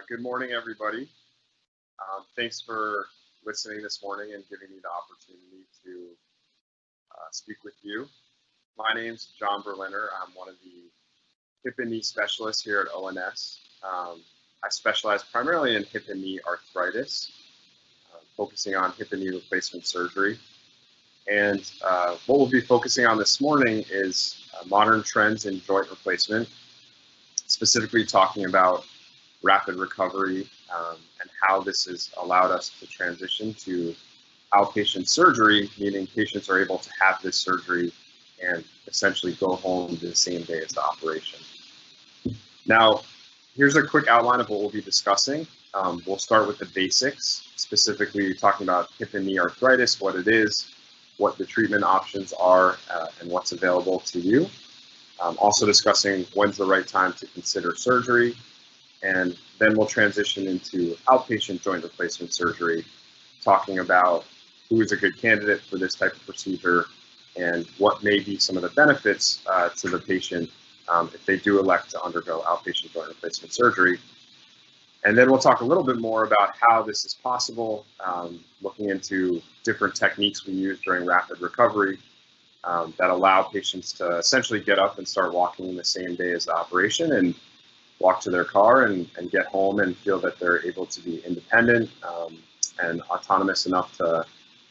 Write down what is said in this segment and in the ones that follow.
Good morning, everybody. Thanks for listening this morning and giving me the opportunity to speak with you. My name's John Berliner. I'm one of the hip and knee specialists here at ONS. I specialize primarily in hip and knee arthritis, focusing on hip and knee replacement surgery. And what we'll be focusing on this morning is modern trends in joint replacement, specifically talking about rapid recovery and how this has allowed us to transition to outpatient surgery, meaning patients are able to have this surgery and essentially go home the same day as the operation. Now, here's a quick outline of what we'll be discussing. We'll start with the basics, specifically talking about hip and knee arthritis, what it is, what the treatment options are, and what's available to you. Also discussing when's the right time to consider surgery, and then we'll transition into outpatient joint replacement surgery, talking about who is a good candidate for this type of procedure and what may be some of the benefits to the patient if they do elect to undergo outpatient joint replacement surgery. And then we'll talk a little bit more about how this is possible, looking into different techniques we use during rapid recovery that allow patients to essentially get up and start walking the same day as the operation and walk to their car and get home and feel that they're able to be independent and autonomous enough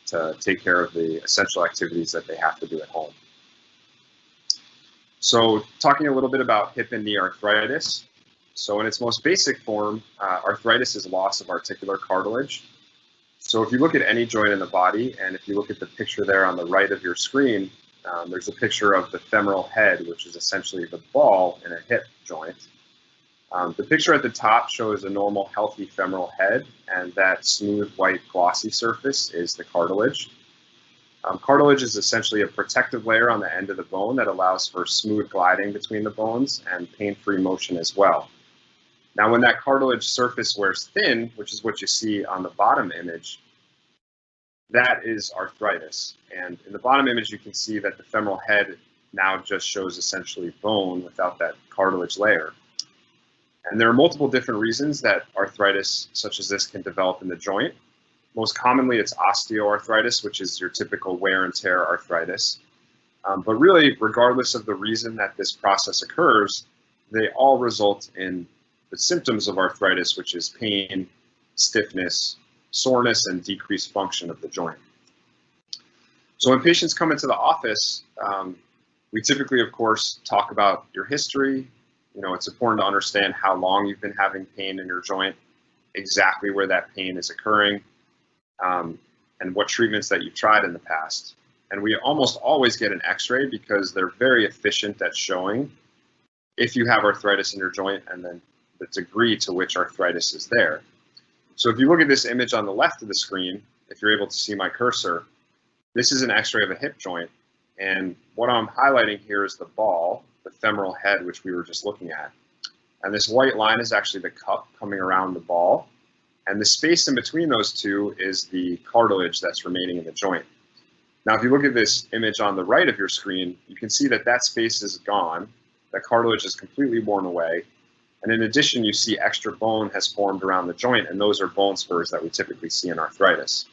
to take care of the essential activities that they have to do at home. So talking a little bit about hip and knee arthritis. So in its most basic form, arthritis is loss of articular cartilage. So if you look at any joint in the body, and if you look at the picture there on the right of your screen, there's a picture of the femoral head, which is essentially the ball in a hip joint. The picture at the top shows a normal, healthy femoral head, and that smooth, white, glossy surface is the cartilage. Cartilage is essentially a protective layer on the end of the bone that allows for smooth gliding between the bones and pain-free motion as well. Now, when that cartilage surface wears thin, which is what you see on the bottom image, that is arthritis. And in the bottom image, you can see that the femoral head now just shows essentially bone without that cartilage layer. And there are multiple different reasons that arthritis such as this can develop in the joint. Most commonly, it's osteoarthritis, which is your typical wear and tear arthritis. But really, regardless of the reason that this process occurs, they all result in the symptoms of arthritis, which is pain, stiffness, soreness, and decreased function of the joint. So when patients come into the office, we typically, of course, talk about your history. You know, it's important to understand how long you've been having pain in your joint, exactly where that pain is occurring, and what treatments that you've tried in the past. And we almost always get an x-ray because they're very efficient at showing if you have arthritis in your joint and then the degree to which arthritis is there. So if you look at this image on the left of the screen, if you're able to see my cursor, this is an x-ray of a hip joint. And what I'm highlighting here is the ball, the femoral head, which we were just looking at. And this white line is actually the cup coming around the ball. And the space in between those two is the cartilage that's remaining in the joint. Now, if you look at this image on the right of your screen, you can see that that space is gone. The cartilage is completely worn away. And in addition, you see extra bone has formed around the joint, and those are bone spurs that we typically see in arthritis.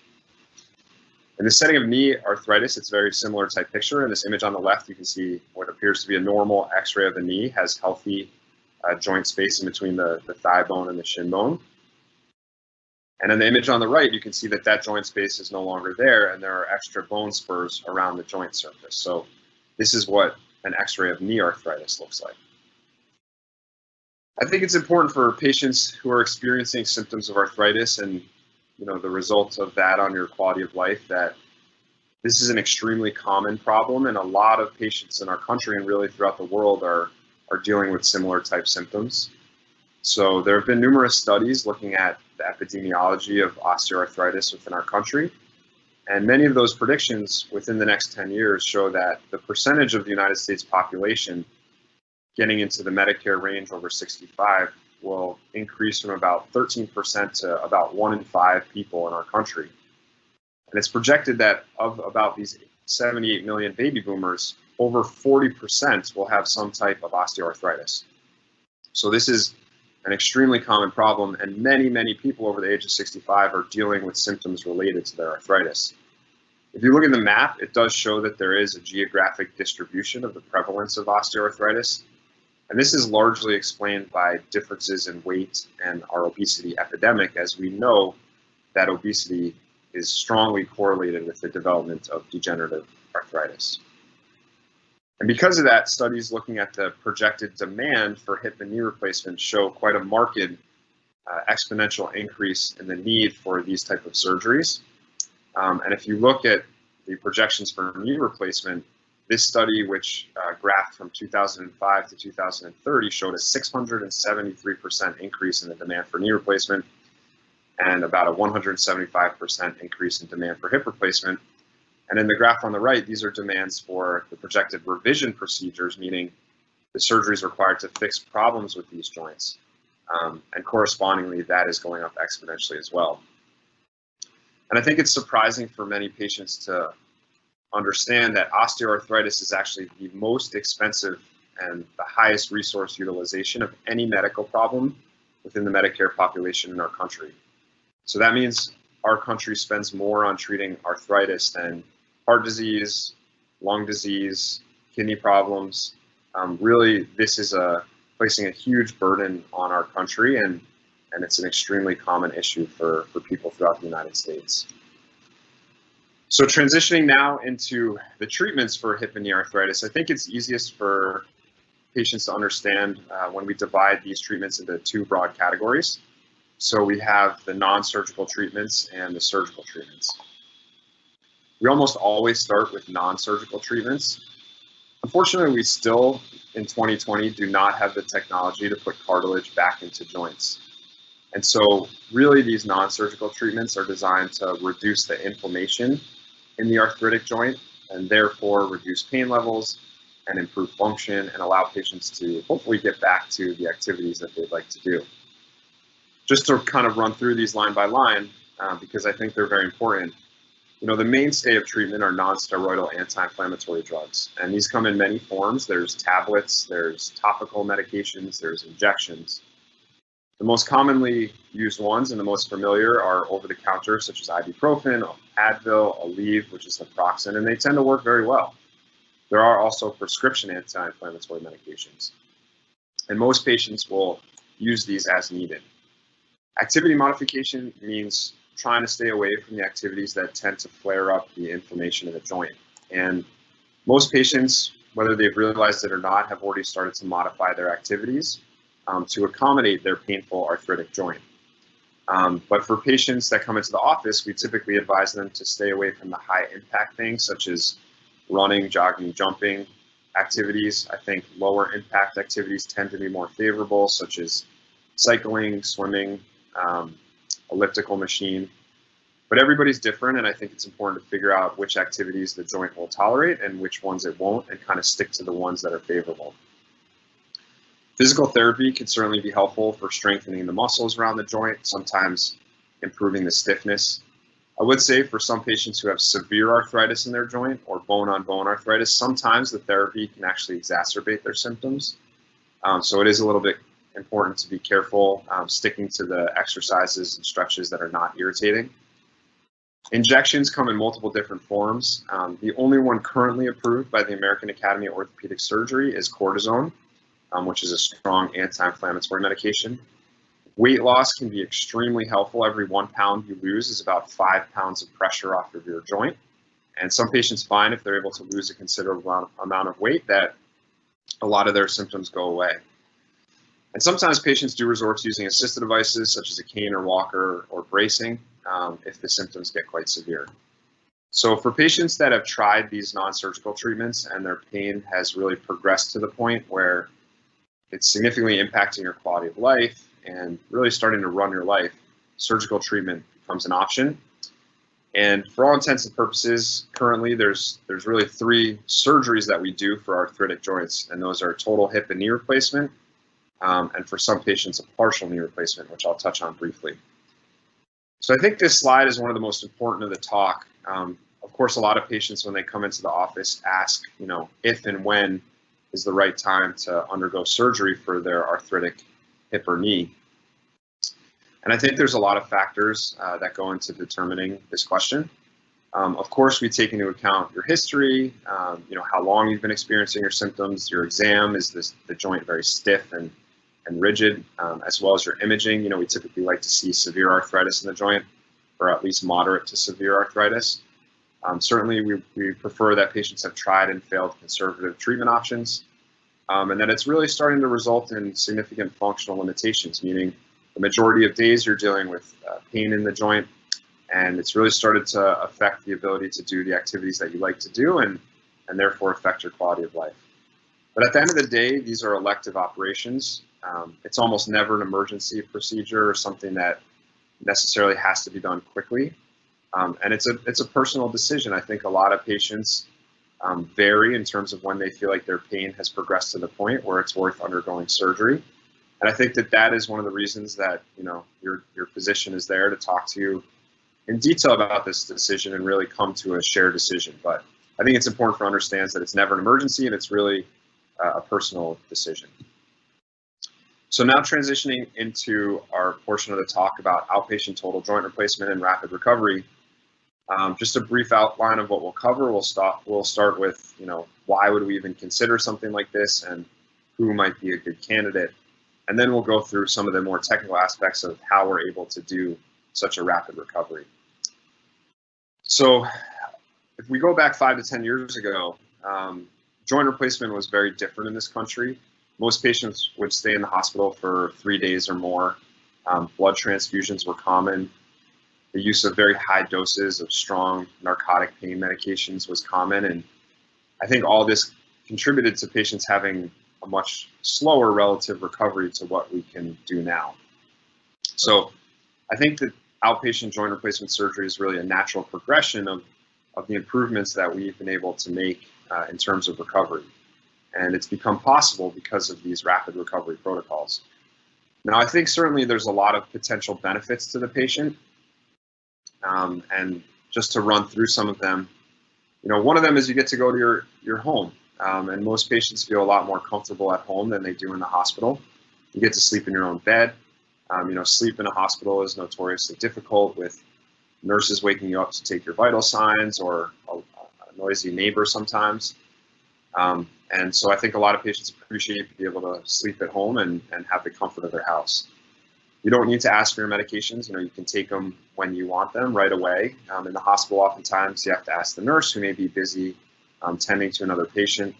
In the setting of knee arthritis, it's a very similar type picture. In this image on the left, you can see what appears to be a normal x-ray of the knee, has healthy joint space in between the thigh bone and the shin bone. And in the image on the right, you can see that that joint space is no longer there, and there are extra bone spurs around the joint surface. So this is what an x-ray of knee arthritis looks like. I think it's important for patients who are experiencing symptoms of arthritis and the results of that on your quality of life, that this is an extremely common problem, and a lot of patients in our country and really throughout the world are dealing with similar type symptoms. So there have been numerous studies looking at the epidemiology of osteoarthritis within our country, and many of those predictions within the next 10 years show that the percentage of the United States population getting into the Medicare range over 65 will increase from about 13% to about 1 in 5 people in our country. And it's projected that of about these 78 million baby boomers, over 40% will have some type of osteoarthritis. So this is an extremely common problem, and many people over the age of 65 are dealing with symptoms related to their arthritis. If you look at the map, it does show that there is a geographic distribution of the prevalence of osteoarthritis, and this is largely explained by differences in weight and our obesity epidemic, as we know that obesity is strongly correlated with the development of degenerative arthritis. And because of that, studies looking at the projected demand for hip and knee replacement show quite a marked exponential increase in the need for these type of surgeries. And if you look at the projections for knee replacement, this study, which graphed from 2005 to 2030, showed a 673% increase in the demand for knee replacement and about a 175% increase in demand for hip replacement. And in the graph on the right, these are demands for the projected revision procedures, meaning the surgeries required to fix problems with these joints. And correspondingly, that is going up exponentially as well. And I think it's surprising for many patients to understand that osteoarthritis is actually the most expensive and the highest resource utilization of any medical problem within the Medicare population in our country. So that means our country spends more on treating arthritis than heart disease, lung disease, kidney problems. Really, this is placing a huge burden on our country, and it's an extremely common issue for people throughout the United States. So transitioning now into the treatments for hip and knee arthritis, I think it's easiest for patients to understand when we divide these treatments into two broad categories. So we have the non-surgical treatments and the surgical treatments. We almost always start with non-surgical treatments. Unfortunately, we still, in 2020, do not have the technology to put cartilage back into joints. And so really these non-surgical treatments are designed to reduce the inflammation in the arthritic joint and therefore reduce pain levels and improve function and allow patients to hopefully get back to the activities that they'd like to do. Just to kind of run through these line by line, because I think they're very important. You know, the mainstay of treatment are non-steroidal anti-inflammatory drugs, and these come in many forms. There's tablets, there's topical medications, there's injections. The most commonly used ones and the most familiar are over-the-counter, such as ibuprofen, Advil, Aleve, which is naproxen, and they tend to work very well. There are also prescription anti-inflammatory medications, and most patients will use these as needed. Activity modification means trying to stay away from the activities that tend to flare up the inflammation in the joint. And most patients, whether they've realized it or not, have already started to modify their activities to accommodate their painful arthritic joint. But for patients that come into the office, we typically advise them to stay away from the high impact things such as running, jogging, jumping activities. I think lower impact activities tend to be more favorable, such as cycling, swimming, elliptical machine. But everybody's different, and I think it's important to figure out which activities the joint will tolerate and which ones it won't, and kind of stick to the ones that are favorable. Physical therapy can certainly be helpful for strengthening the muscles around the joint, sometimes improving the stiffness. I would say for some patients who have severe arthritis in their joint or bone-on-bone arthritis, sometimes the therapy can actually exacerbate their symptoms. So it is a little bit important to be careful sticking to the exercises and stretches that are not irritating. Injections come in multiple different forms. The only one currently approved by the American Academy of Orthopedic Surgery is cortisone, which is a strong anti-inflammatory medication. Weight loss can be extremely helpful. Every 1 pound you lose is about 5 pounds of pressure off of your joint. And some patients find if they're able to lose a considerable amount of weight that a lot of their symptoms go away. And sometimes patients do resort to using assisted devices such as a cane or walker or bracing if the symptoms get quite severe. So for patients that have tried these non-surgical treatments and their pain has really progressed to the point where it's significantly impacting your quality of life and really starting to run your life, surgical treatment becomes an option. And for all intents and purposes, currently there's really 3 surgeries that we do for arthritic joints, and those are total hip and knee replacement, and for some patients, a partial knee replacement, which I'll touch on briefly. So I think this slide is one of the most important of the talk. Of course, a lot of patients, when they come into the office, ask, you know, if and when is the right time to undergo surgery for their arthritic hip or knee. And I think there's a lot of factors that go into determining this question. Of course, we take into account your history, how long you've been experiencing your symptoms, your exam, is the joint very stiff and rigid, as well as your imaging. We typically like to see severe arthritis in the joint, or at least moderate to severe arthritis. Certainly, we prefer that patients have tried and failed conservative treatment options, and that it's really starting to result in significant functional limitations, meaning the majority of days you're dealing with pain in the joint, and it's really started to affect the ability to do the activities that you like to do, and therefore affect your quality of life. But at the end of the day, these are elective operations. It's almost never an emergency procedure or something that necessarily has to be done quickly. And it's a personal decision. I think a lot of patients vary in terms of when they feel like their pain has progressed to the point where it's worth undergoing surgery. And I think that is one of the reasons that your physician is there to talk to you in detail about this decision and really come to a shared decision. But I think it's important for understands that it's never an emergency and it's really a personal decision. So now transitioning into our portion of the talk about outpatient total joint replacement and rapid recovery. Just a brief outline of what we'll cover. We'll start with, why would we even consider something like this and who might be a good candidate. And then we'll go through some of the more technical aspects of how we're able to do such a rapid recovery. So if we go back 5 to 10 years ago, joint replacement was very different in this country. Most patients would stay in the hospital for 3 days or more. Blood transfusions were common. The use of very high doses of strong narcotic pain medications was common. And I think all this contributed to patients having a much slower relative recovery to what we can do now. So I think that outpatient joint replacement surgery is really a natural progression of the improvements that we've been able to make in terms of recovery. And it's become possible because of these rapid recovery protocols. Now, I think certainly there's a lot of potential benefits to the patient. And just to run through some of them, one of them is you get to go to your home. And most patients feel a lot more comfortable at home than they do in the hospital. You get to sleep in your own bed. Sleep in a hospital is notoriously difficult, with nurses waking you up to take your vital signs, or a noisy neighbor sometimes. And so I think a lot of patients appreciate to be able to sleep at home and have the comfort of their house. You don't need to ask for your medications. You can take them when you want them right away. In the hospital, oftentimes you have to ask the nurse, who may be busy tending to another patient,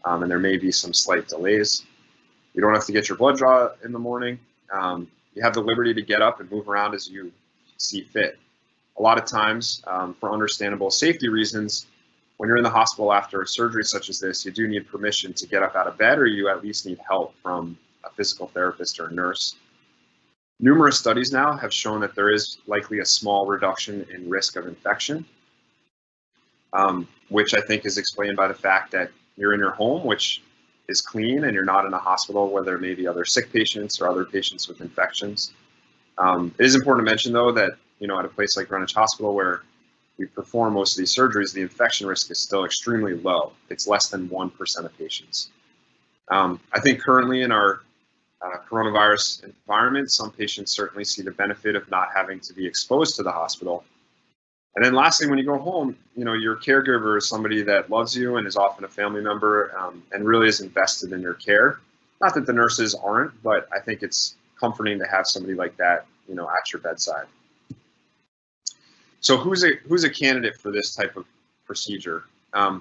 and there may be some slight delays. You don't have to get your blood draw in the morning. You have the liberty to get up and move around as you see fit. A lot of times, for understandable safety reasons, when you're in the hospital after a surgery such as this, you do need permission to get up out of bed, or you at least need help from a physical therapist or a nurse. Numerous studies now have shown that there is likely a small reduction in risk of infection, which I think is explained by the fact that you're in your home, which is clean, and you're not in a hospital where there may be other sick patients or other patients with infections. It is important to mention, though, that at a place like Greenwich Hospital, where we perform most of these surgeries, the infection risk is still extremely low. It's less than 1% of patients. I think currently in our coronavirus environment, some patients certainly see the benefit of not having to be exposed to the hospital. And then lastly, when you go home, your caregiver is somebody that loves you and is often a family member, and really is invested in your care. Not that the nurses aren't, but I think it's comforting to have somebody like that, at your bedside. So who's a candidate for this type of procedure? I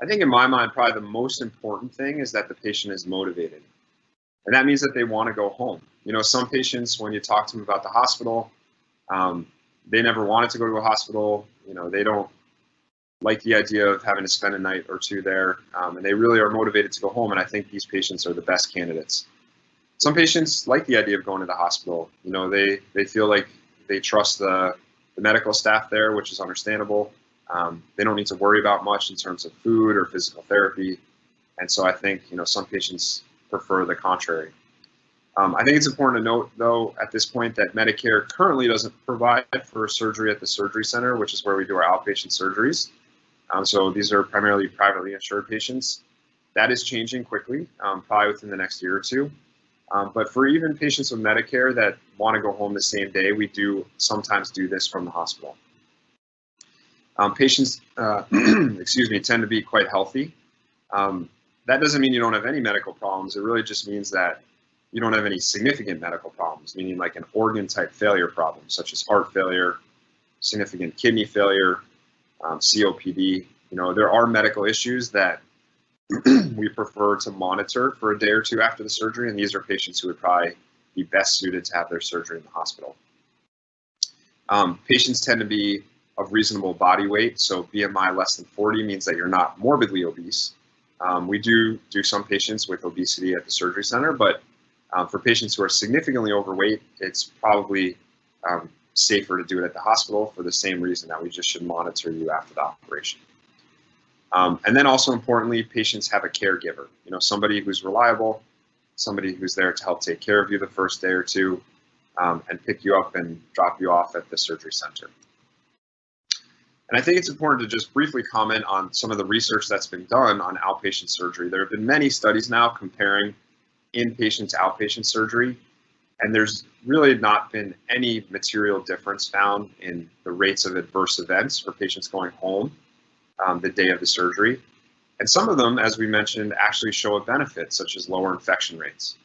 think in my mind, probably the most important thing is that the patient is motivated. And that means that they want to go home. Some patients, when you talk to them about the hospital, they never wanted to go to a hospital. They don't like the idea of having to spend a night or two there, and they really are motivated to go home. And I think these patients are the best candidates. Some patients like the idea of going to the hospital. They feel like they trust the medical staff there, which is understandable. They don't need to worry about much in terms of food or physical therapy. And so I think, some patients prefer the contrary. I think it's important to note, though, at this point, that Medicare currently doesn't provide for surgery at the surgery center, which is where we do our outpatient surgeries. So these are primarily privately insured patients. That is changing quickly, probably within the next year or two. But for even patients with Medicare that want to go home the same day, we do sometimes do this from the hospital. Patients, excuse me, tend to be quite healthy. That doesn't mean you don't have any medical problems. It really just means that you don't have any significant medical problems, meaning like an organ type failure problem, such as heart failure, significant kidney failure, COPD. You know, there are medical issues that we prefer to monitor for a day or two after the surgery, and these are patients who would probably be best suited to have their surgery in the hospital. Patients tend to be of reasonable body weight, so BMI less than 40 means that you're not morbidly obese. We do some patients with obesity at the surgery center, but for patients who are significantly overweight, it's probably safer to do it at the hospital for the same reason that we just should monitor you after the operation. And then also importantly, patients have a caregiver, you know, somebody who's reliable, somebody who's there to help take care of you the first day or two, and pick you up and drop you off at the surgery center. And I think it's important to just briefly comment on some of the research that's been done on outpatient surgery. There have been many studies now comparing inpatient to outpatient surgery, and there's really not been any material difference found in the rates of adverse events for patients going home the day of the surgery. And some of them, as we mentioned, actually show a benefit, such as lower infection rates.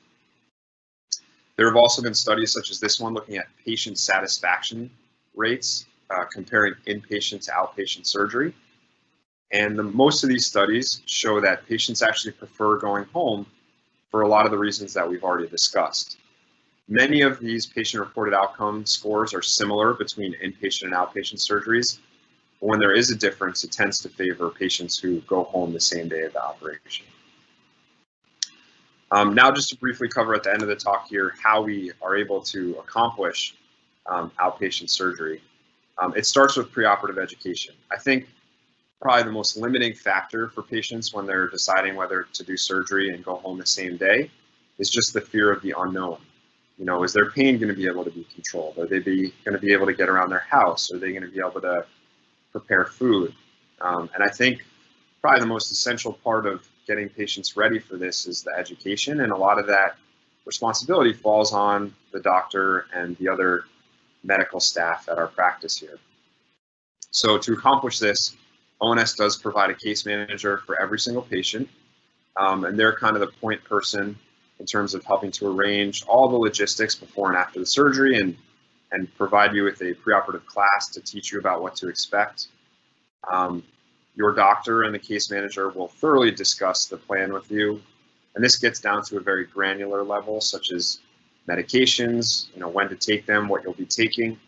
There have also been studies such as this one looking at patient satisfaction rates, comparing inpatient to outpatient surgery. And most of these studies show that patients actually prefer going home for a lot of the reasons that we've already discussed. Many of these patient-reported outcome scores are similar between inpatient and outpatient surgeries. But when there is a difference, it tends to favor patients who go home the same day of the operation. Now, just to briefly cover at the end of the talk here how we are able to accomplish outpatient surgery. It starts with preoperative education. I think probably the most limiting factor for patients when they're deciding whether to do surgery and go home the same day is just the fear of the unknown. You know, is their pain going to be able to be controlled? Are they going to be able to get around their house? Are they going to be able to prepare food? And I think probably the most essential part of getting patients ready for this is the education, and a lot of that responsibility falls on the doctor and the other medical staff at our practice here. So to accomplish this, ONS does provide a case manager for every single patient, and they're kind of the point person in terms of helping to arrange all the logistics before and after the surgery and provide you with a preoperative class to teach you about what to expect. Your doctor and the case manager will thoroughly discuss the plan with you, and this gets down to a very granular level, such as medications, you know, when to take them, what you'll be taking,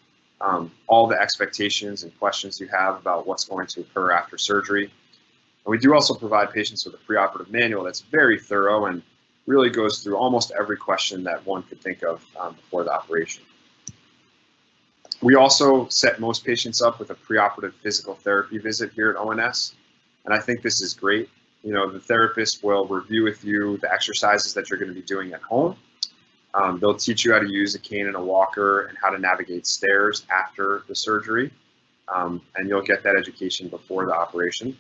all the expectations and questions you have about what's going to occur after surgery. And we do also provide patients with a preoperative manual that's very thorough and really goes through almost every question that one could think of before the operation. We also set most patients up with a preoperative physical therapy visit here at ONS, and I think this is great. You know, the therapist will review with you the exercises that you're going to be doing at home. They'll teach you how to use a cane and a walker and how to navigate stairs after the surgery, and you'll get that education before the operation.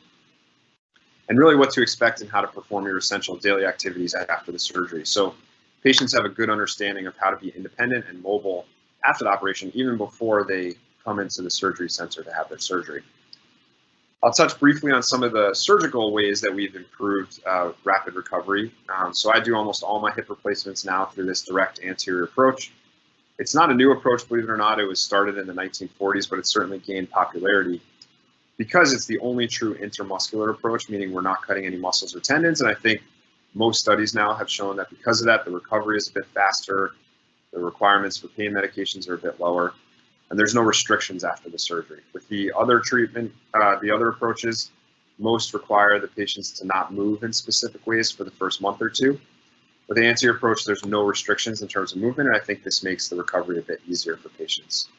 And really what to expect and how to perform your essential daily activities after the surgery. So patients have a good understanding of how to be independent and mobile after the operation, even before they come into the surgery center to have their surgery. I'll touch briefly on some of the surgical ways that we've improved rapid recovery. So I do almost all my hip replacements now through this direct anterior approach. It's not a new approach, believe it or not. It was started in the 1940s, but it's certainly gained popularity because it's the only true intramuscular approach, meaning we're not cutting any muscles or tendons. And I think most studies now have shown that because of that, the recovery is a bit faster, the requirements for pain medications are a bit lower, and there's no restrictions after the surgery. With the other treatment, the other approaches, most require the patients to not move in specific ways for the first month or two. With the anterior approach, there's no restrictions in terms of movement, and I think this makes the recovery a bit easier for patients.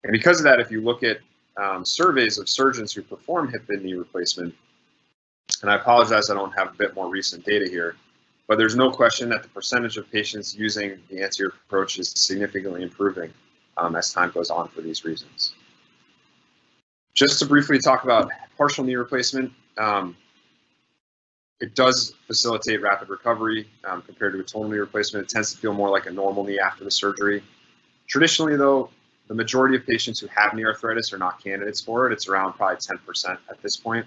And because of that, if you look at surveys of surgeons who perform hip and knee replacement, and I apologize I don't have a bit more recent data here, but there's no question that the percentage of patients using the anterior approach is significantly improving as time goes on for these reasons. Just to briefly talk about partial knee replacement, It does facilitate rapid recovery compared to a total knee replacement. It tends to feel more like a normal knee after the surgery. Traditionally, though, the majority of patients who have knee arthritis are not candidates for it. It's around probably 10% at this point.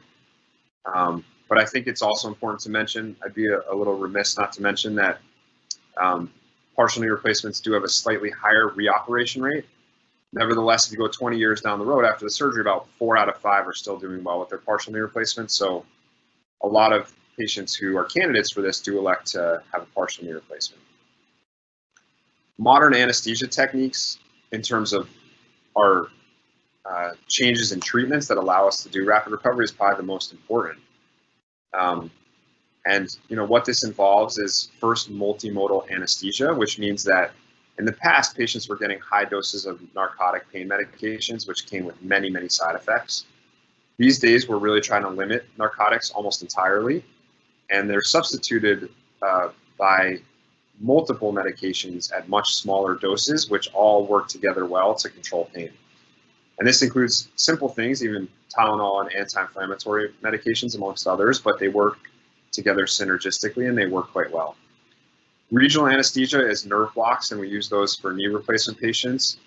But I think it's also important to mention, I'd be a little remiss not to mention that partial knee replacements do have a slightly higher reoperation rate. Nevertheless, if you go 20 years down the road after the surgery, about 4 out of 5 are still doing well with their partial knee replacement. So a lot of patients who are candidates for this do elect to have a partial knee replacement. Modern anesthesia techniques in terms of our changes in treatments that allow us to do rapid recovery is probably the most important. And what this involves is first multimodal anesthesia, which means that in the past, patients were getting high doses of narcotic pain medications, which came with many, many side effects. These days, we're really trying to limit narcotics almost entirely, and they're substituted by multiple medications at much smaller doses, which all work together well to control pain. And this includes simple things, even Tylenol and anti-inflammatory medications, amongst others, but they work together synergistically and they work quite well. Regional anesthesia is nerve blocks, and we use those for knee replacement patients.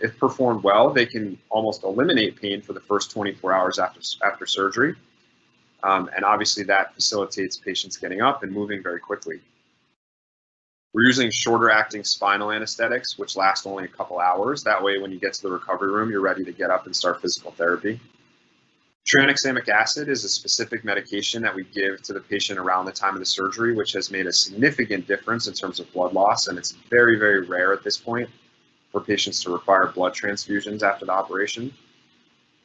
If performed well, they can almost eliminate pain for the first 24 hours after surgery. And obviously that facilitates patients getting up and moving very quickly. We're using shorter acting spinal anesthetics, which last only a couple hours. That way, when you get to the recovery room, you're ready to get up and start physical therapy. Tranexamic acid is a specific medication that we give to the patient around the time of the surgery, which has made a significant difference in terms of blood loss, and it's very, very rare at this point for patients to require blood transfusions after the operation.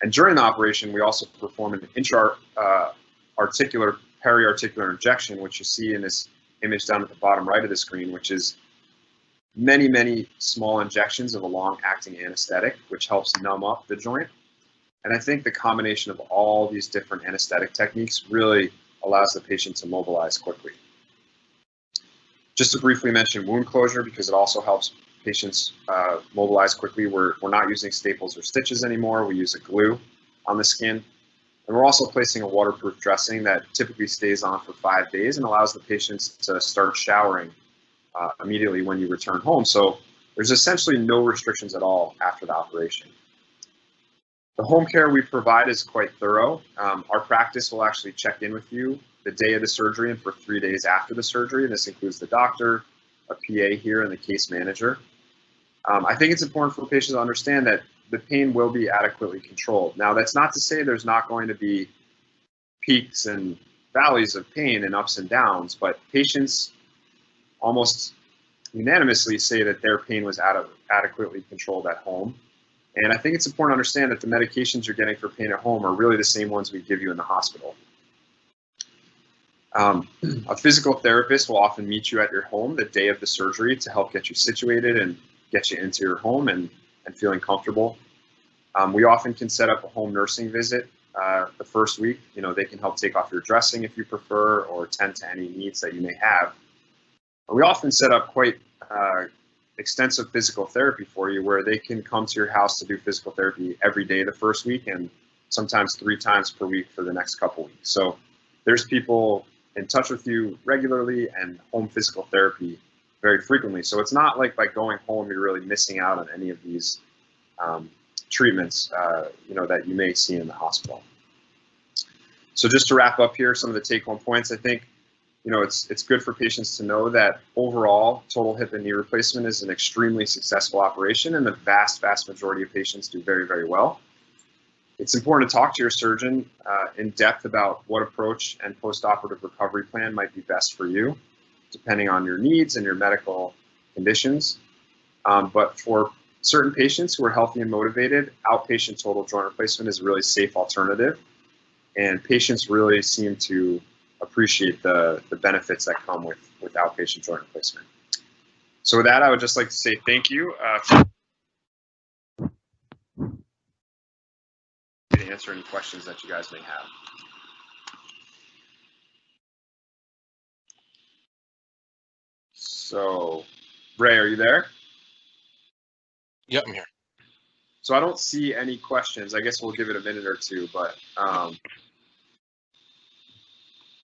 And during the operation, we also perform an intra-articular periarticular injection, which you see in this image down at the bottom right of the screen, which is many, many small injections of a long-acting anesthetic, which helps numb up the joint. And I think the combination of all these different anesthetic techniques really allows the patient to mobilize quickly. Just to briefly mention wound closure, because it also helps patients mobilize quickly. We're not using staples or stitches anymore. We use a glue on the skin. And we're also placing a waterproof dressing that typically stays on for 5 days and allows the patients to start showering immediately when you return home. So there's essentially no restrictions at all after the operation. The home care we provide is quite thorough. Our practice will actually check in with you the day of the surgery and for 3 days after the surgery. This includes the doctor, a PA here, and the case manager. I think it's important for patients to understand that the pain will be adequately controlled. Now, that's not to say there's not going to be peaks and valleys of pain and ups and downs, but patients almost unanimously say that their pain was adequately controlled at home. And I think it's important to understand that the medications you're getting for pain at home are really the same ones we give you in the hospital. A physical therapist will often meet you at your home the day of the surgery to help get you situated and get you into your home and feeling comfortable. We often can set up a home nursing visit the first week. They can help take off your dressing if you prefer, or tend to any needs that you may have. We often set up quite extensive physical therapy for you, where they can come to your house to do physical therapy every day the first week, and sometimes 3 times per week for the next couple weeks. So there's people in touch with you regularly and home physical therapy very frequently. So it's not like by going home you're really missing out on any of these treatments that you may see in the hospital. So just to wrap up here, some of the take-home points. I think it's good for patients to know that overall total hip and knee replacement is an extremely successful operation, and the vast majority of patients do very, very well. It's important to talk to your surgeon in depth about what approach and post-operative recovery plan might be best for you, depending on your needs and your medical conditions. But for certain patients who are healthy and motivated, outpatient total joint replacement is a really safe alternative, and patients really seem to appreciate the benefits that come with outpatient joint replacement. So with that, I would just like to say thank you to answer any questions that you guys may have. So, Ray, are you there? Yep, I'm here. So I don't see any questions. I guess we'll give it a minute or two, but